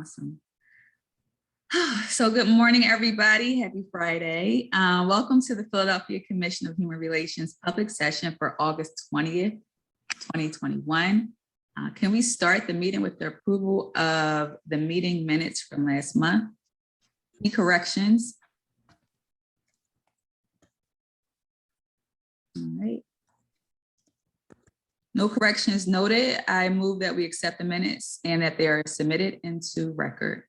Awesome. So good morning, everybody. Happy Friday. Welcome to the Philadelphia Commission of Human Relations public session for August 20th, 2021. Can we start the meeting with the approval of the meeting minutes from last month? Any corrections? All right. No corrections noted. I move that we accept the minutes and that they are submitted into record.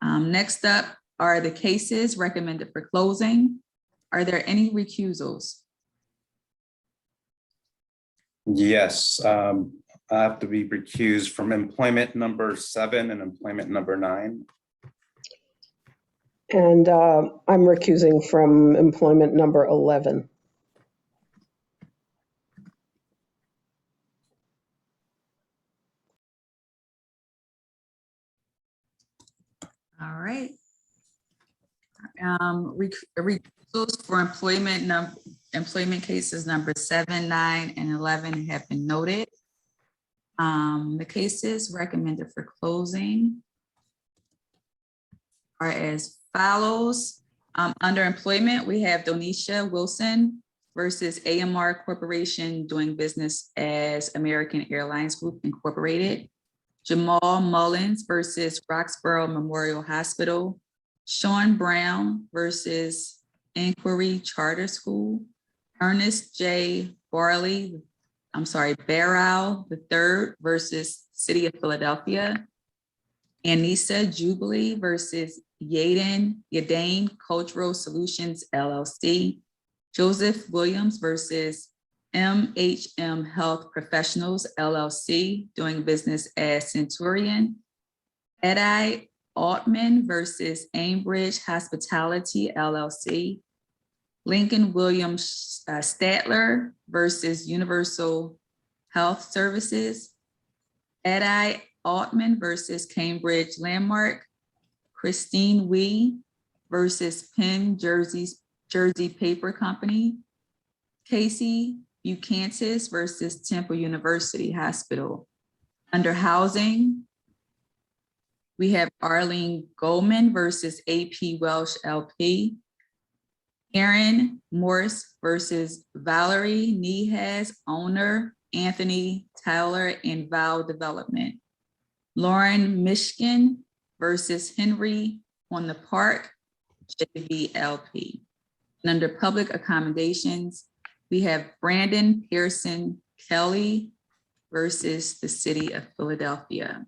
Next up are the cases recommended for closing. Are there any recusals? Yes, I have to be recused from employment number 7 and employment number 9. And I'm recusing from employment number 11. All right. Recusals for employment cases number 7, 9, and 11 have been noted. The cases recommended for closing are as follows. Under employment, we have Donisha Wilson versus AMR Corporation doing business as American Airlines Group Incorporated. Jamal Mullins versus Roxborough Memorial Hospital. Sean Brown versus Inquiry Charter School. Ernest J. Barrow III versus City of Philadelphia. Anissa Jubilee versus Yadane Cultural Solutions LLC. Joseph Williams versus MHM Health Professionals LLC doing business as Centurion. Edi Altman versus Ambridge Hospitality LLC. Lincoln Williams Statler versus Universal Health Services. Edi Altman versus Cambridge Landmark. Christine Wee versus Penn Jersey Paper Company. Casey Bucantis versus Temple University Hospital. Under housing, we have Arlene Goldman versus AP Welsh LP. Aaron Morse versus Valerie Nehas, owner, Anthony Tyler and Val Development. Lauren Mishkin versus Henry on the Park, JVLP. And under public accommodations, we have Brandon Pearson Kelly versus the City of Philadelphia.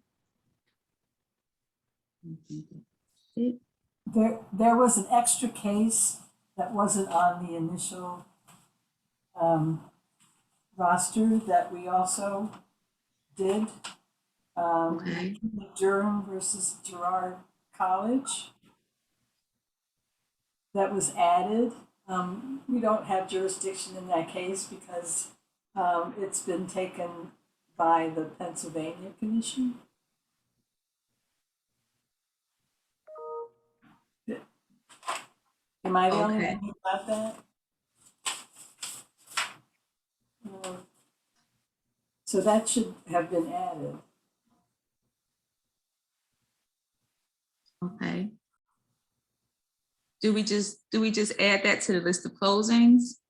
There was an extra case that wasn't on the initial roster that we also did. Okay. Durham versus Girard College. That was added. We don't have jurisdiction in that case because it's been taken by the Pennsylvania Commission. Am I the only one who got that? So that should have been added. Okay. Do we just add that to the list of closings?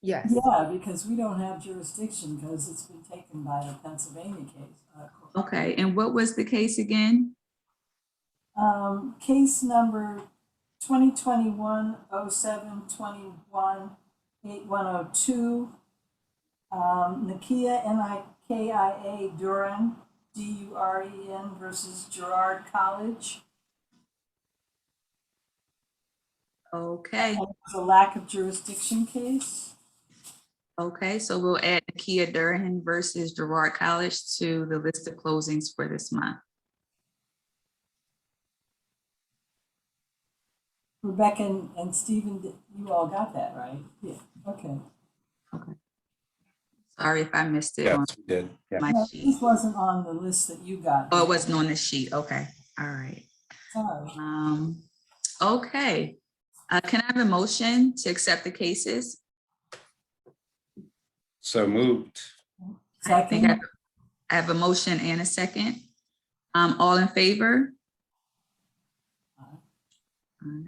Yes. Yeah, because we don't have jurisdiction because it's been taken by the Pennsylvania case. Okay, and what was the case again? Case number 2021-07-21-8102. Nikia, N-I-K-I-A, Duren, D-U-R-E-N versus Girard College. Okay. And it was a lack of jurisdiction case. Okay, so we'll add Nikia Durhan versus Girard College to the list of closings for this month. Rebecca and Stephen, you all got that, right? Yeah, okay. Okay. Sorry if I missed it Yes, on we did. Yeah. my No, sheet. this wasn't on the list that you got. Oh, it wasn't on the sheet. Okay, all right. Sorry. Okay. Can I have a motion to accept the cases? So moved. I think Second. I have a motion and a second. All in favor? All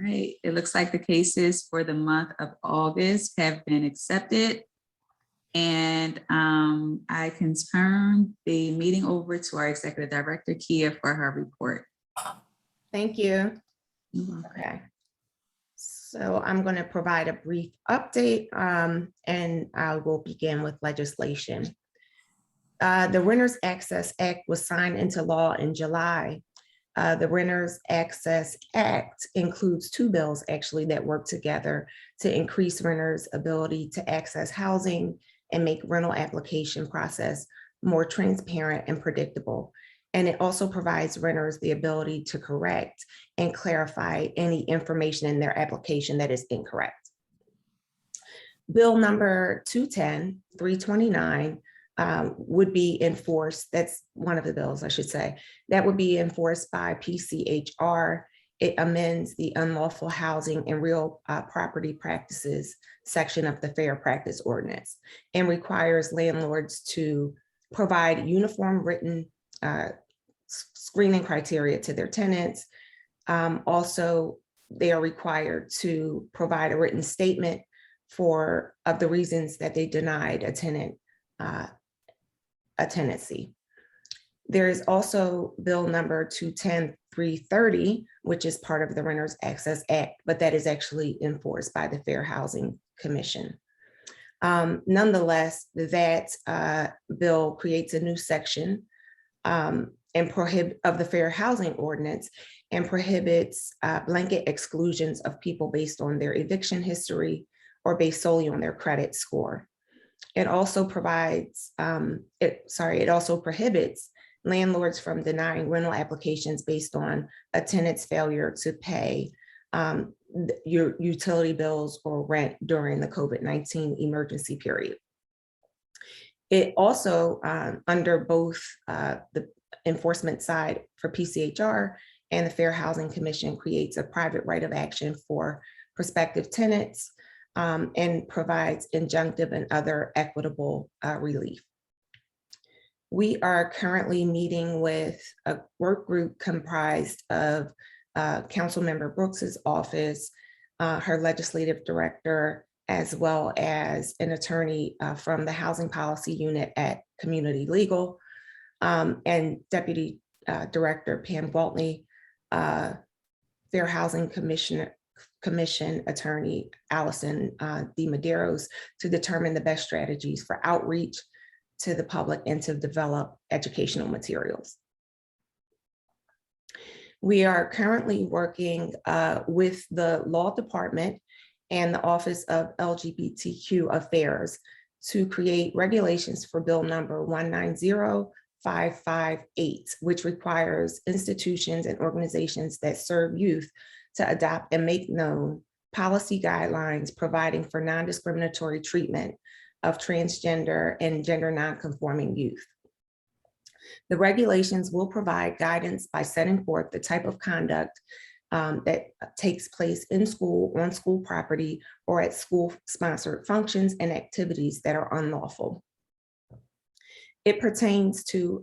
right, it looks like the cases for the month of August have been accepted. And I can turn the meeting over to our Executive Director, Kia, for her report. Thank you. You're welcome. Okay. So I'm going to provide a brief update and I will begin with legislation. The Renters Access Act was signed into law in July. The Renters Access Act includes two bills actually that work together to increase renters' ability to access housing and make rental application process more transparent and predictable. And it also provides renters the ability to correct and clarify any information in their application that is incorrect. Bill number 329 would be enforced. That's one of the bills, I should say, that would be enforced by PCHR. It amends the unlawful housing and real property practices section of the Fair Practice Ordinance and requires landlords to provide uniform written screening criteria to their tenants. Also, they are required to provide a written statement of the reasons that they denied a tenant a tenancy. There is also bill number 210-330, which is part of the Renters Access Act, but that is actually enforced by the Fair Housing Commission. Nonetheless, that bill creates a new section of the Fair Housing Ordinance and prohibits blanket exclusions of people based on their eviction history or based solely on their credit score. It also provides, it also prohibits landlords from denying rental applications based on a tenant's failure to pay your utility bills or rent during the COVID-19 emergency period. It also, under both the enforcement side for PCHR and the Fair Housing Commission, creates a private right of action for prospective tenants and provides injunctive and other equitable relief. We are currently meeting with a work group comprised of Councilmember Brooks's office, her legislative director, as well as an attorney from the Housing Policy Unit at Community Legal, and Deputy Director Pam Gwaltney, Fair Housing Commission Attorney Allison D. Medeiros, to determine the best strategies for outreach to the public and to develop educational materials. We are currently working with the Law Department and the Office of LGBTQ Affairs to create regulations for Bill number 190558, which requires institutions and organizations that serve youth to adopt and make known policy guidelines providing for non-discriminatory treatment of transgender and gender non-conforming youth. The regulations will provide guidance by setting forth the type of conduct that takes place in school, on school property, or at school-sponsored functions and activities that are unlawful. It pertains to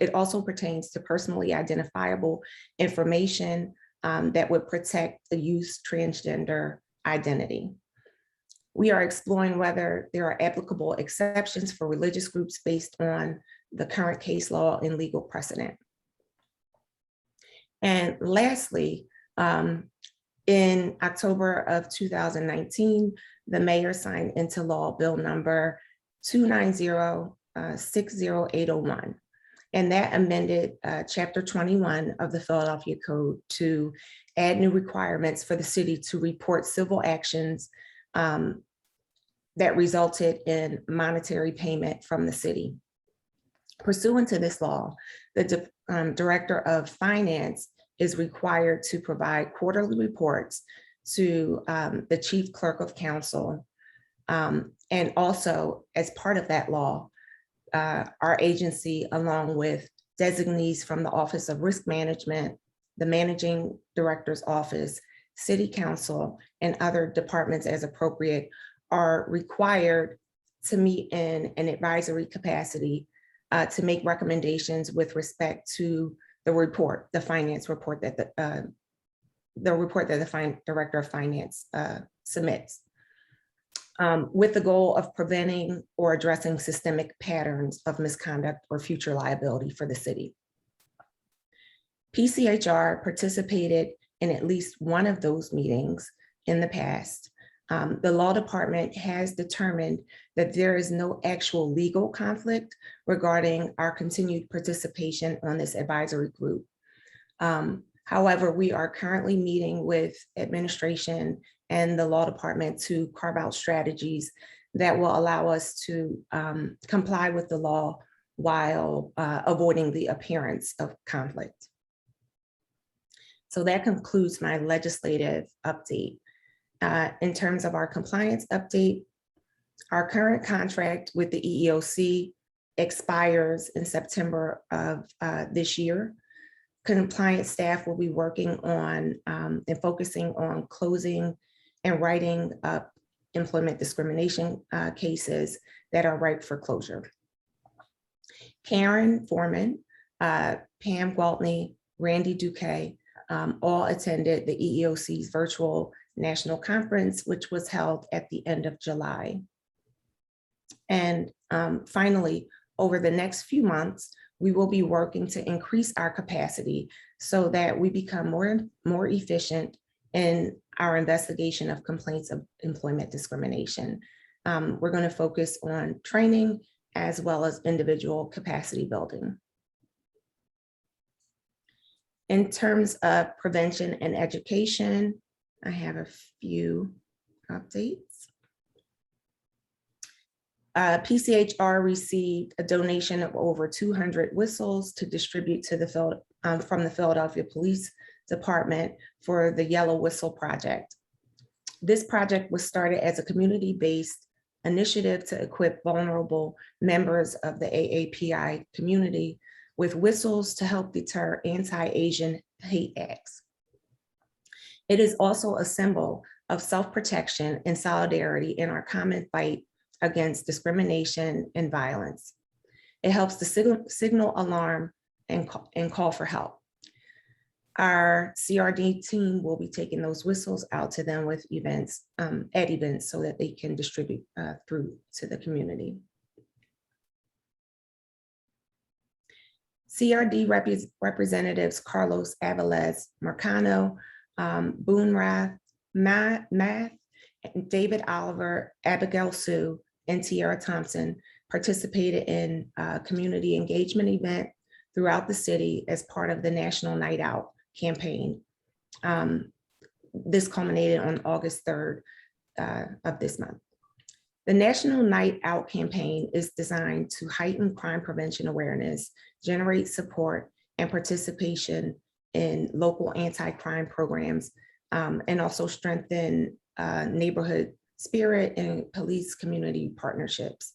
it also pertains to personally identifiable information that would protect the youth's transgender identity. We are exploring whether there are applicable exceptions for religious groups based on the current case law and legal precedent. And lastly, in October of 2019, the mayor signed into law Bill number 290-60801. And that amended Chapter 21 of the Philadelphia Code to add new requirements for the city to report civil actions that resulted in monetary payment from the city. Pursuant to this law, the Director of Finance is required to provide quarterly reports to the Chief Clerk of Council. And also, as part of that law, our agency, along with designees from the Office of Risk Management, the Managing Director's Office, City Council, and other departments as appropriate, are required to meet in an advisory capacity to make recommendations with respect to the finance report that the report that the director of finance submits, with the goal of preventing or addressing systemic patterns of misconduct or future liability for the city. PCHR participated in at least one of those meetings in the past. The law department has determined that there is no actual legal conflict regarding our continued participation on this advisory group. However, we are currently meeting with administration and the law department to carve out strategies that will allow us to comply with the law while avoiding the appearance of conflict. So that concludes my legislative update. In terms of our compliance update, our current contract with the EEOC expires in September of this year. Compliance staff will be working on and focusing on closing and writing up employment discrimination cases that are ripe for closure. Karen Foreman, Pam Gwaltney, Randy Duque, all attended the EEOC's virtual national conference, which was held at the end of July. And finally, over the next few months, we will be working to increase our capacity so that we become more efficient in our investigation of complaints of employment discrimination. We're going to focus on training as well as individual capacity building. In terms of prevention and education, I have a few updates. PCHR received a donation of over 200 whistles to distribute to the from the Philadelphia Police Department for the Yellow Whistle Project. This project was started as a community-based initiative to equip vulnerable members of the AAPI community with whistles to help deter anti-Asian hate acts. It is also a symbol of self-protection and solidarity in our common fight against discrimination and violence. It helps to signal alarm and call for help. Our CRD team will be taking those whistles out to them with events, at events, so that they can distribute through to the community. CRD representatives Carlos Aviles Marcano, Boone Rath, Math, David Oliver, Abigail Sue, and Tiara Thompson participated in a community engagement event throughout the city as part of the National Night Out campaign. This culminated on August 3rd of this month. The National Night Out campaign is designed to heighten crime prevention awareness, generate support and participation in local anti-crime programs, and also strengthen neighborhood spirit and police community partnerships.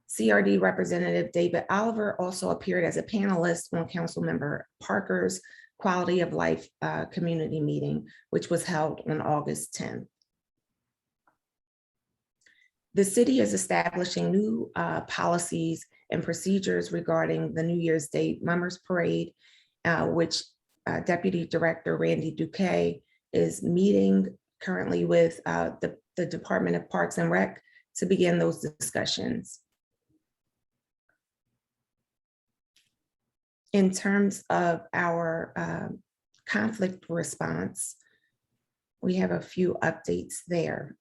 CRD Representative David Oliver also appeared as a panelist on Councilmember Parker's Quality of Life community meeting, which was held on August 10th. The city is establishing new policies and procedures regarding the New Year's Day Mummers Parade, which Deputy Director Randy Duque is meeting currently with the Department of Parks and Rec to begin those discussions. In terms of our conflict response, we have a few updates there.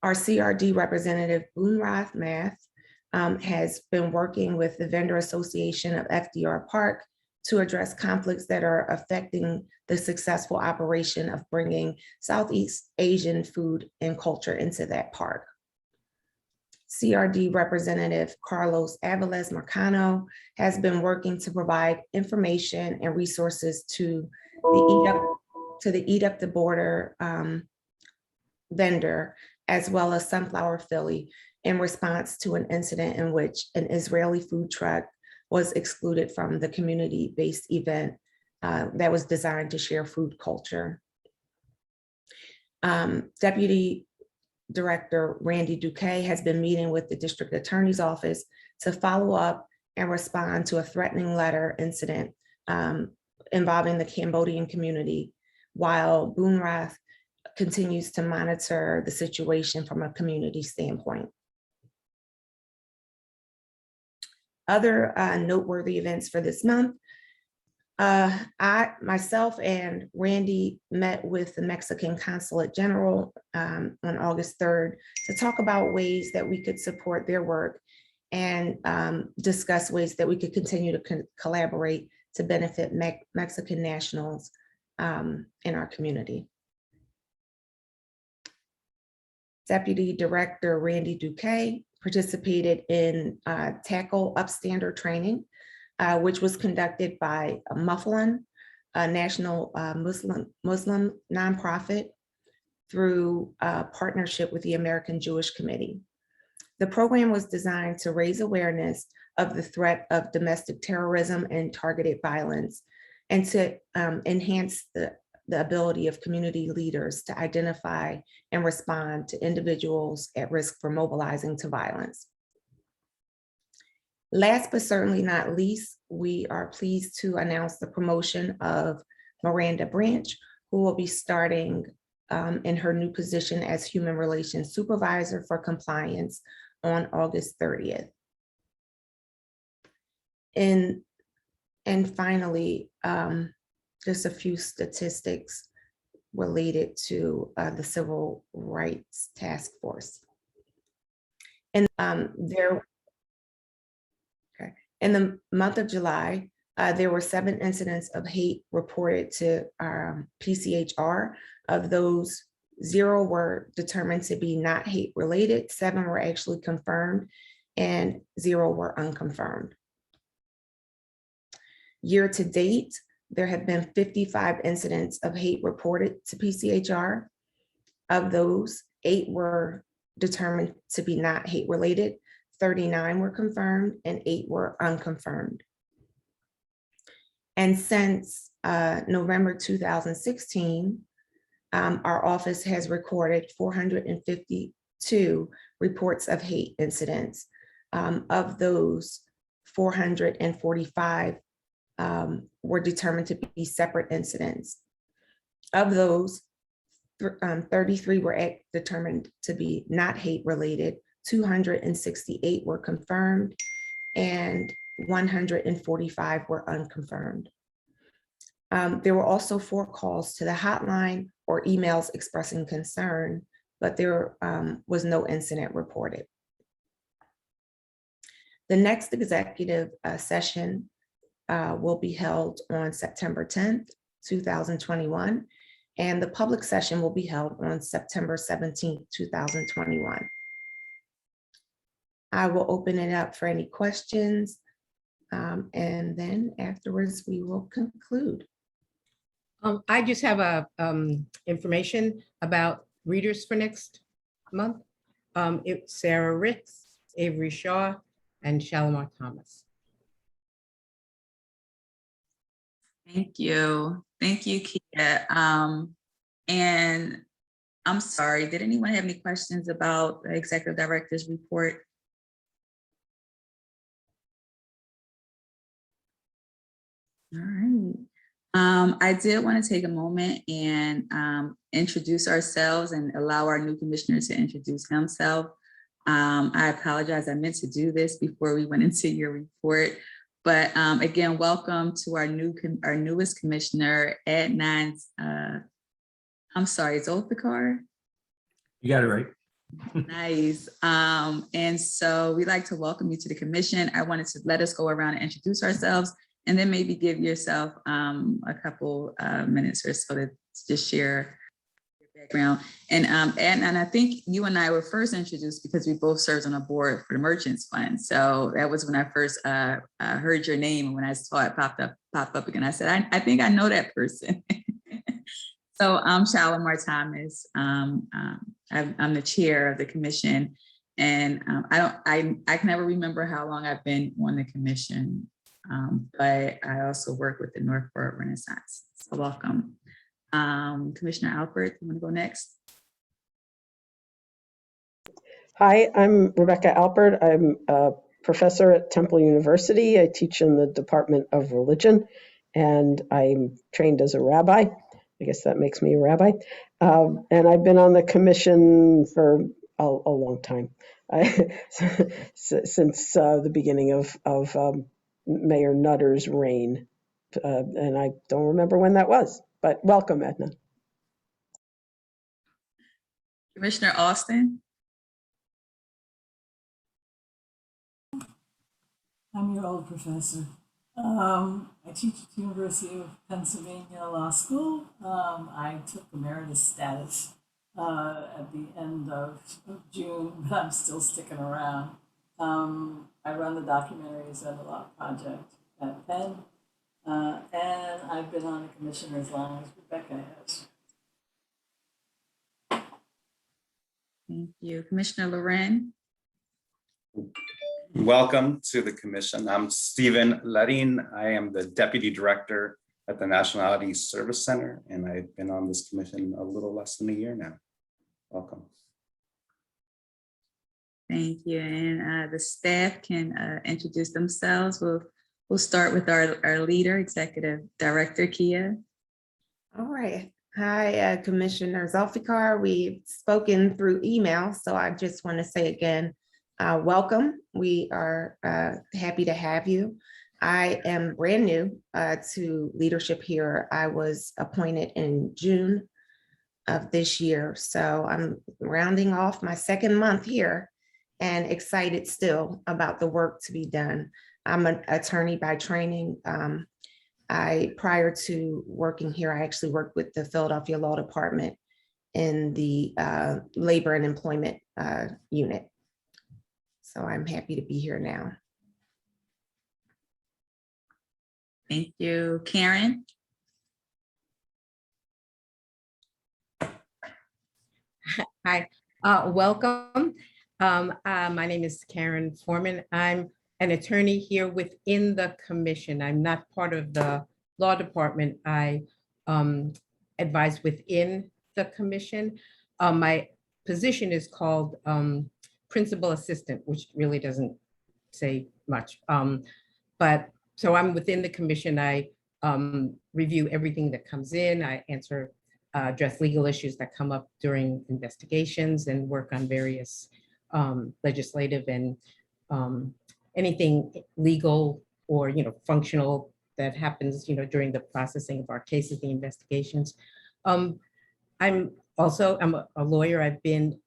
Our CRD representative, Boone Rath Math, has been working with the Vendor Association of FDR Park to address conflicts that are affecting the successful operation of bringing Southeast Asian food and culture into that park. CRD Representative Carlos Aviles Marcano has been working to provide information and resources to the Eat Up the Border vendor, as well as Sunflower Philly, in response to an incident in which an Israeli food truck was excluded from the community-based event that was designed to share food culture. Deputy Director Randy Duque has been meeting with the District Attorney's Office to follow up and respond to a threatening letter incident involving the Cambodian community, while BUNRAF continues to monitor the situation from a community standpoint. Other noteworthy events for this month. Myself and Randy met with the Mexican Consulate General on August 3rd to talk about ways that we could support their work and discuss ways that we could continue to collaborate to benefit Mexican nationals in our community. Deputy Director Randy Duque participated in Tackle Upstander training, which was conducted by Muflin, a national Muslim nonprofit, through a partnership with the American Jewish Committee. The program was designed to raise awareness of the threat of domestic terrorism and targeted violence, and to enhance the ability of community leaders to identify and respond to individuals at risk for mobilizing to violence. Last but certainly not least, we are pleased to announce the promotion of Miranda Branch, who will be starting in her new position as Human Relations Supervisor for Compliance on August 30th. And finally, just a few statistics related to the Civil Rights Task Force. And in the month of July, there were 7 incidents of hate reported to PCHR. Of those, 0 were determined to be not hate related, 7 were actually confirmed, and 0 were unconfirmed. Year to date, there have been 55 incidents of hate reported to PCHR. Of those, 8 were determined to be not hate related, 39 were confirmed, and 8 were unconfirmed. And since November 2016, our office has recorded 452 reports of hate incidents. Of those, 445 were determined to be separate incidents. Of those, 33 were determined to be not hate related, 268 were confirmed, and 145 were unconfirmed. There were also 4 calls to the hotline or emails expressing concern, but there was no incident reported. The next executive session will be held on September 10th, 2021, and the public session will be held on September 17th, 2021. I will open it up for any questions, and then afterwards we will conclude. I just have information about readers for next month. It's Sarah Ritz, Avery Shaw, and Shalimar Thomas. Thank you. Thank you, Kia. And I'm sorry, did anyone have any questions about the executive director's report? All right. I did want to take a moment and introduce ourselves and allow our new commissioner to introduce himself. I apologize, I meant to do this before we went into your report. But again, welcome to our newest commissioner, Adnan. I'm sorry, Zulfikar. You got it right. Nice. And so we'd like to welcome you to the commission. I wanted to let us go around and introduce ourselves, and then maybe give yourself a couple minutes or so to just share your background. And I think you and I were first introduced because we both served on a board for the Merchants Fund. So that was when I first heard your name, and when I saw it pop up again, I said, I think I know that person. So I'm Shalimar Thomas. I'm the chair of the commission, and I can never remember how long I've been on the commission, but I also work with the Northport Renaissance. So welcome. Commissioner Alpert, you want to go next? Hi, I'm Rebecca Alpert. I'm professor at Temple University. I teach in the Department of Religion, and I'm trained as a rabbi. I guess that makes me a rabbi. And I've been on the commission for a long time, since the beginning of Mayor Nutter's reign. And I don't remember when that was, but welcome, Edna. Commissioner Austin. I'm your old professor. I teach at the University of Pennsylvania Law School. I took emeritus status at the end of June, but I'm still sticking around. I run the documentaries and the law project at Penn, and I've been on the commission as long as Rebecca has. Thank you. Commissioner Loren. Welcome to the commission. I'm Stephen Larin. I am the Deputy Director at the Nationality Service Center, and I've been on this commission a little less than a year now. Welcome. Thank you. And the staff can introduce themselves. We'll start with our leader, Executive Director Kia. All right. Hi, Commissioner Zulfikar. We've spoken through email, so I just want to say again, welcome. We are happy to have you. I am brand new to leadership here. I was appointed in June of this year, so I'm rounding off my second month here and excited still about the work to be done. I'm an attorney by training. Prior to working here, I actually worked with the Philadelphia Law Department in the Labor and Employment unit. So I'm happy to be here now. Thank you. Karen. Hi, welcome. My name is Karen Foreman. I'm an attorney here within the commission. I'm not part of the law department. I advise within the commission. My position is called principal assistant, which really doesn't say much. But so I'm within the commission. I review everything that comes in. I address legal issues that come up during investigations and work on various legislative and anything legal or functional that happens during the processing of our cases, the investigations. I'm a lawyer. I've been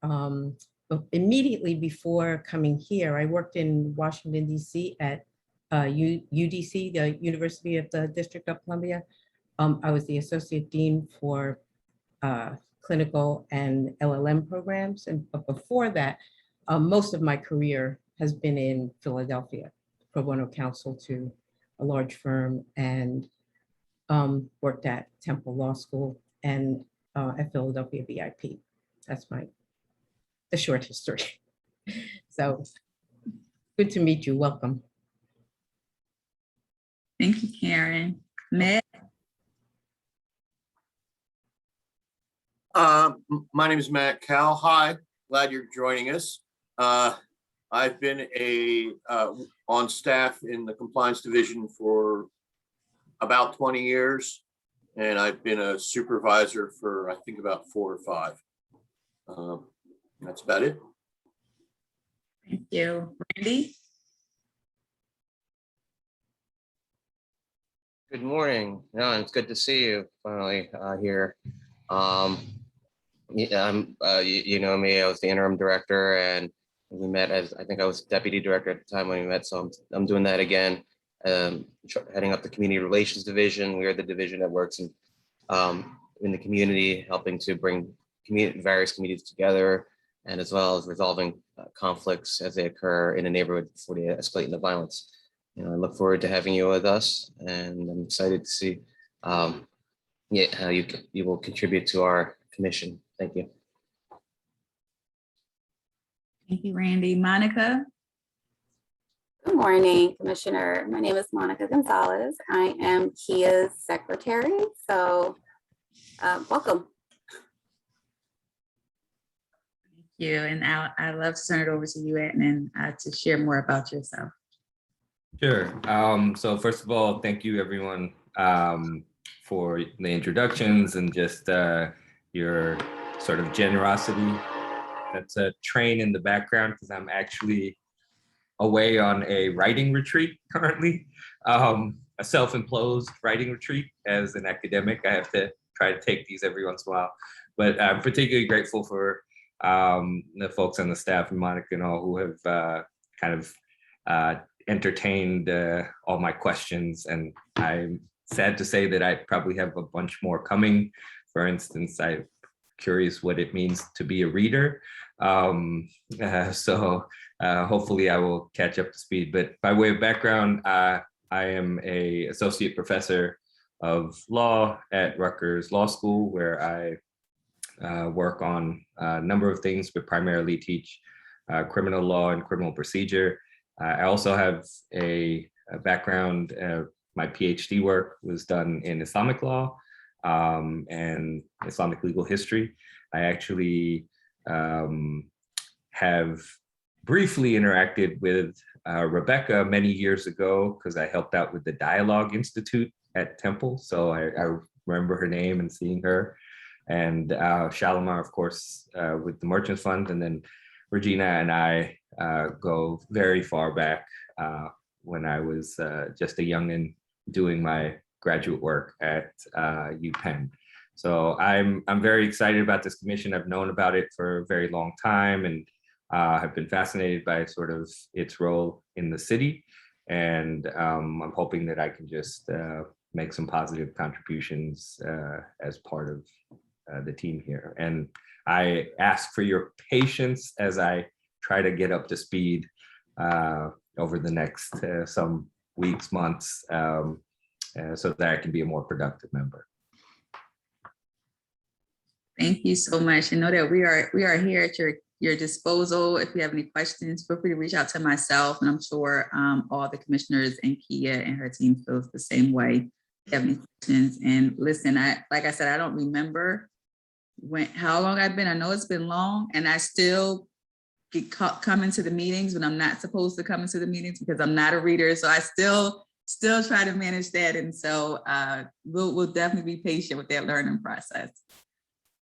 immediately before coming here, I worked in Washington, D.C. at UDC, the University of the District of Columbia. I was the associate dean for clinical and LLM programs. And before that, most of my career has been in Philadelphia, pro bono counsel to a large firm, and worked at Temple Law School and at Philadelphia VIP. That's the short history. So good to meet you. Welcome. Thank you, Karen. Matt. My name is Matt Cal. Hi, glad you're joining us. I've been on staff in the compliance division for about 20 years, and I've been a supervisor for I think about 4 or 5. That's about it. Thank you. Randy. Good morning. No, it's good to see you finally here. You know me, I was the interim director, and we met as, I think I was deputy director at the time when we met, so I'm doing that again. Heading up the community relations division. We are the division that works in the community, helping to bring various communities together, and as well as resolving conflicts as they occur in a neighborhood before they escalate into violence. I look forward to having you with us, and I'm excited to see how you will contribute to our commission. Thank you. Thank you, Randy. Monica. Good morning, Commissioner. My name is Monica Gonzalez. I am Kia's secretary, so welcome. Thank you. And I'd love to turn it over to you, Adnan, to share more about yourself. Sure. So first of all, thank you everyone for the introductions and just your sort of generosity. That's a train in the background because I'm actually away on a writing retreat currently, a self-imposed writing retreat. As an academic, I have to try to take these every once in a while. But I'm particularly grateful for the folks on the staff and Monica and all who have kind of entertained all my questions. And I'm sad to say that I probably have a bunch more coming. For instance, I'm curious what it means to be a reader. So hopefully I will catch up to speed. But by way of background, I am an associate professor of law at Rutgers Law School, where I work on a number of things, but primarily teach criminal law and criminal procedure. I also have a background, my PhD work was done in Islamic law and Islamic legal history. I actually have briefly interacted with Rebecca many years ago because I helped out with the Dialogue Institute at Temple. So I remember her name and seeing her. And Shalimar, of course, with the Merchants Fund. And then Regina and I go very far back when I was just a youngin' doing my graduate work at UPenn. So I'm very excited about this commission. I've known about it for a very long time and have been fascinated by sort of its role in the city. And I'm hoping that I can just make some positive contributions as part of the team here. And I ask for your patience as I try to get up to speed over the next some weeks, months, so that I can be a more productive member. Thank you so much. And know that we are here at your disposal. If you have any questions, feel free to reach out to myself, and I'm sure all the commissioners and Kia and her team feels the same way. If you have any questions, and listen, like I said, I don't remember how long I've been. I know it's been long, and I still come into the meetings when I'm not supposed to come into the meetings because I'm not a reader. So I still try to manage that, and so we'll definitely be patient with that learning process.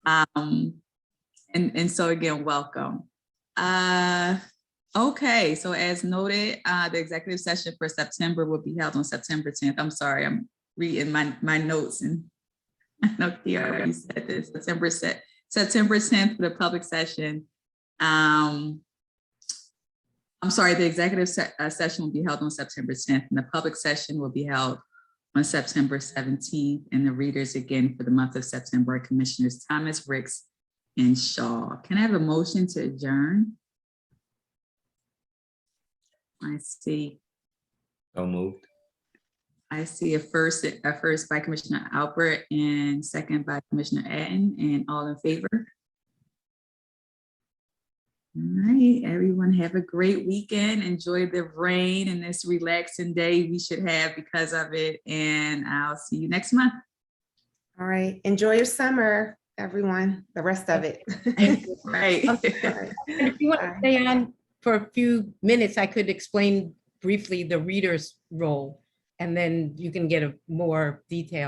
And so again, welcome. Okay, so as noted, the executive session for September will be held on September 10th. I'm sorry, I'm reading my notes, and I know Kiara already said this. September 10th for the public session. I'm sorry, the executive session will be held on September 10th, and the public session will be held on September 17th. And the readers again for the month of September are Commissioners Thomas, Ricks, and Shaw. Can I have a motion to adjourn? I see. So moved. I see a first by Commissioner Albert and second by Commissioner Adden, and all in favor? All right, everyone have a great weekend. Enjoy the rain and this relaxing day we should have because of it. And I'll see you next month. All right. Enjoy your summer, everyone, the rest of it. Right. And if you want to stay on for a few minutes, I could explain briefly the reader's role, and then you can get a more detail.